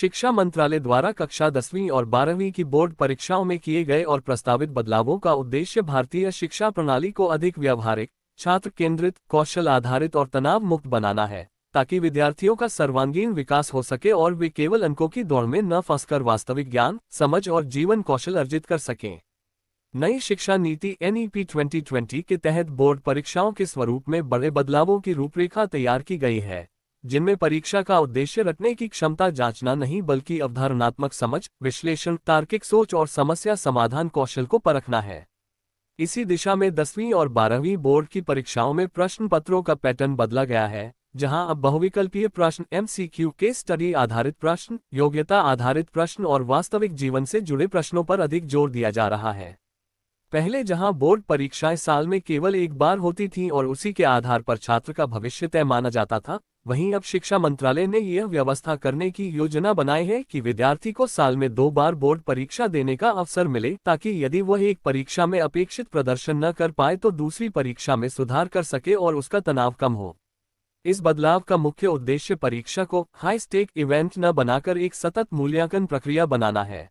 शिक्षा मंत्रालय द्वारा कक्षा 10वीं और 12वीं की बोर्ड परीक्षाओं में किए गए और प्रस्तावित बदलावों का उद्देश्य भारतीय शिक्षा प्रणाली को अधिक व्यावहारिक, छात्र केंद्रित, कौशल आधारित और तनाव मुक्त बनाना है, ताकि विद्यार्थियों का सर्वांगीण विकास हो सके और वे केवल अंकों की दौड़ में न फंसकर वास्तविक ज्ञान, समझ और जीवन कौशल अर्जित कर सकें। नई शिक्षा नीति NEP 2020 के तहत बोर्ड परीक्षाओं के स्वरूप में बड़े बदलावों की रूपरेखा तैयार की गई है, जिनमें परीक्षा का उद्देश्य रटने की क्षमता जांचना नहीं बल्कि अवधारणात्मक समझ, विश्लेषण, तार्किक सोच और समस्या समाधान कौशल को परखना है। इसी दिशा में 10वीं और 12वीं बोर्ड की परीक्षाओं में प्रश्न पत्रों का पैटर्न बदला गया है, जहां अब बहुविकल्पीय प्रश्न, MCQ, केस स्टडी आधारित प्रश्न, योग्यता आधारित प्रश्न और वास्तविक जीवन से जुड़े प्रश्नों पर अधिक जोर दिया जा रहा है। पहले जहां बोर्ड परीक्षाएं साल में केवल एक बार होती थीं और उसी के आधार पर छात्र का भविष्य तय माना जाता था, वहीं अब शिक्षा मंत्रालय ने यह व्यवस्था करने की योजना बनाई है कि विद्यार्थी को साल में 2 बार बोर्ड परीक्षा देने का अवसर मिले, ताकि यदि वह एक परीक्षा में अपेक्षित प्रदर्शन न कर पाए तो दूसरी परीक्षा में सुधार कर सके और उसका तनाव कम हो। इस बदलाव का मुख्य उद्देश्य परीक्षा को हाई स्टेक इवेंट न बनाकर एक सतत मूल्यांकन प्रक्रिया बनाना है।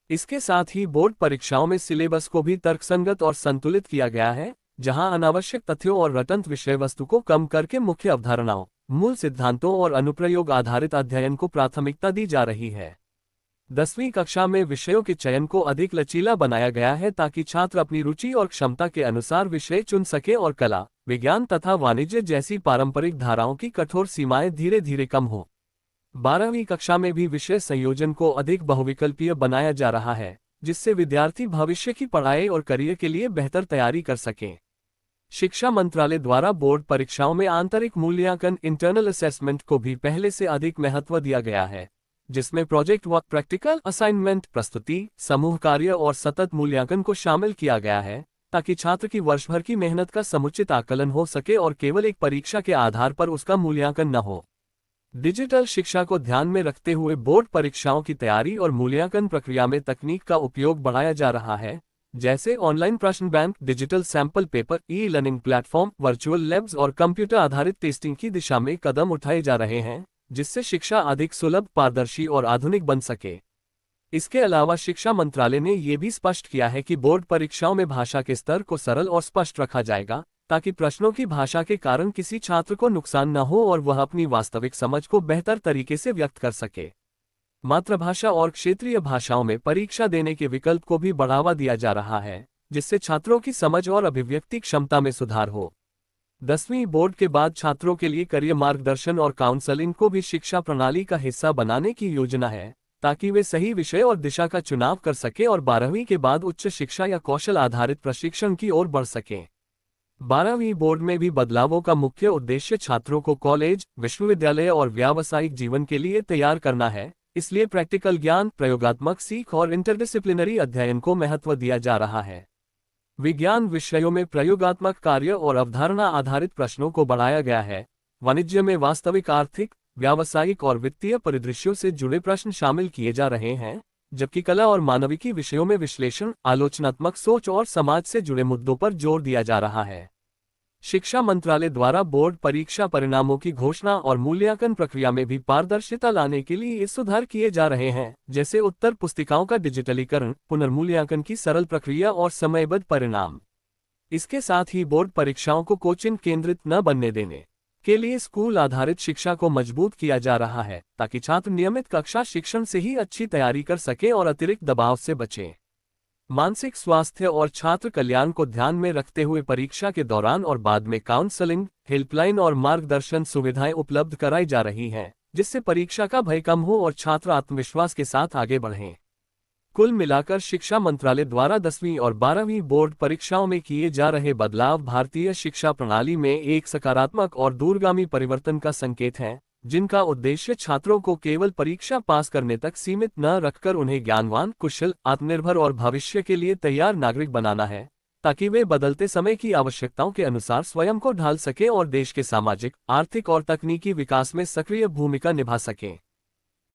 इसके साथ ही बोर्ड परीक्षाओं में सिलेबस को भी तर्कसंगत और संतुलित किया गया है, जहां अनावश्यक तथ्यों और रटंत विषय वस्तु को कम करके मुख्य अवधारणाओं, मूल सिद्धांतों और अनुप्रयोग आधारित अध्ययन को प्राथमिकता दी जा रही है। 10वीं कक्षा में विषयों के चयन को अधिक लचीला बनाया गया है, ताकि छात्र अपनी रुचि और क्षमता के अनुसार विषय चुन सके और कला, विज्ञान तथा वाणिज्य जैसी पारंपरिक धाराओं की कठोर सीमाएं धीरे धीरे कम हो। 12वीं कक्षा में भी विषय संयोजन को अधिक बहुविकल्पीय बनाया जा रहा है, जिससे विद्यार्थी भविष्य की पढ़ाई और करियर के लिए बेहतर तैयारी कर सकें। शिक्षा मंत्रालय द्वारा बोर्ड परीक्षाओं में आंतरिक मूल्यांकन, इंटरनल असेसमेंट को भी पहले से अधिक महत्व दिया गया है, जिसमें प्रोजेक्ट वर्क, प्रैक्टिकल असाइनमेंट, प्रस्तुति, समूह कार्य और सतत मूल्यांकन को शामिल किया गया है, ताकि छात्र की वर्ष भर की मेहनत का समुचित आकलन हो सके और केवल एक परीक्षा के आधार पर उसका मूल्यांकन न हो। डिजिटल शिक्षा को ध्यान में रखते हुए बोर्ड परीक्षाओं की तैयारी और मूल्यांकन प्रक्रिया में तकनीक का उपयोग बढ़ाया जा रहा है, जैसे ऑनलाइन प्रश्न bank, digital sample paper, e learning platform, virtual labs और कंप्यूटर आधारित टेस्टिंग की दिशा में कदम उठाए जा रहे हैं, जिससे शिक्षा अधिक सुलभ, पारदर्शी और आधुनिक बन सके। इसके अलावा शिक्षा मंत्रालय ने यह भी स्पष्ट किया है कि बोर्ड परीक्षाओं में भाषा के स्तर को सरल और स्पष्ट रखा जाएगा, ताकि प्रश्नों की भाषा के कारण किसी छात्र को नुकसान न हो और वह अपनी वास्तविक समझ को बेहतर तरीके से व्यक्त कर सके। मातृभाषा और क्षेत्रीय भाषाओं में परीक्षा देने के विकल्प को भी बढ़ावा दिया जा रहा है, जिससे छात्रों की समझ और अभिव्यक्ति क्षमता में सुधार हो। 10वीं बोर्ड के बाद छात्रों के लिए करियर मार्गदर्शन और काउंसलिंग को भी शिक्षा प्रणाली का हिस्सा बनाने की योजना है, ताकि वे सही विषय और दिशा का चुनाव कर सके और 12वीं के बाद उच्च शिक्षा या कौशल आधारित प्रशिक्षण की ओर बढ़ सकें। 12वीं बोर्ड में भी बदलावों का मुख्य उद्देश्य छात्रों को कॉलेज, विश्वविद्यालय और व्यावसायिक जीवन के लिए तैयार करना है, इसलिए प्रैक्टिकल ज्ञान, प्रयोगात्मक सीख और इंटरडिसिप्लिनरी अध्ययन को महत्व दिया जा रहा है। विज्ञान विषयों में प्रयोगात्मक कार्य और अवधारणा आधारित प्रश्नों को बढ़ाया गया है। वाणिज्य में वास्तविक आर्थिक, व्यावसायिक और वित्तीय परिदृश्यों से जुड़े प्रश्न शामिल किए जा रहे हैं, जबकि कला और मानविकी विषयों में विश्लेषण, आलोचनात्मक सोच और समाज से जुड़े मुद्दों पर जोर दिया जा रहा है। शिक्षा मंत्रालय द्वारा बोर्ड परीक्षा परिणामों की घोषणा और मूल्यांकन प्रक्रिया में भी पारदर्शिता लाने के लिए सुधार किए जा रहे हैं, जैसे उत्तर पुस्तिकाओं का डिजिटलीकरण, पुनर्मूल्यांकन की सरल प्रक्रिया और समयबद्ध परिणाम। इसके साथ ही बोर्ड परीक्षाओं को कोचिंग केंद्रित न बनने देने के लिए स्कूल आधारित शिक्षा को मजबूत किया जा रहा है, ताकि छात्र नियमित कक्षा शिक्षण से ही अच्छी तैयारी कर सके और अतिरिक्त दबाव से बचें। मानसिक स्वास्थ्य और छात्र कल्याण को ध्यान में रखते हुए परीक्षा के दौरान और बाद में काउंसलिंग, हेल्पलाइन और मार्गदर्शन सुविधाएं उपलब्ध कराई जा रही हैं, जिससे परीक्षा का भय कम हो और छात्र आत्मविश्वास के साथ आगे बढ़ें। कुल मिलाकर शिक्षा मंत्रालय द्वारा 10वीं और 12वीं बोर्ड परीक्षाओं में किए जा रहे बदलाव भारतीय शिक्षा प्रणाली में एक सकारात्मक और दूरगामी परिवर्तन का संकेत है, जिनका उद्देश्य छात्रों को केवल परीक्षा पास करने तक सीमित न रखकर उन्हें ज्ञानवान, कुशल, आत्मनिर्भर और भविष्य के लिए तैयार नागरिक बनाना है, ताकि वे बदलते समय की आवश्यकताओं के अनुसार स्वयं को ढाल सकें और देश के सामाजिक, आर्थिक और तकनीकी विकास में सक्रिय भूमिका निभा सकें।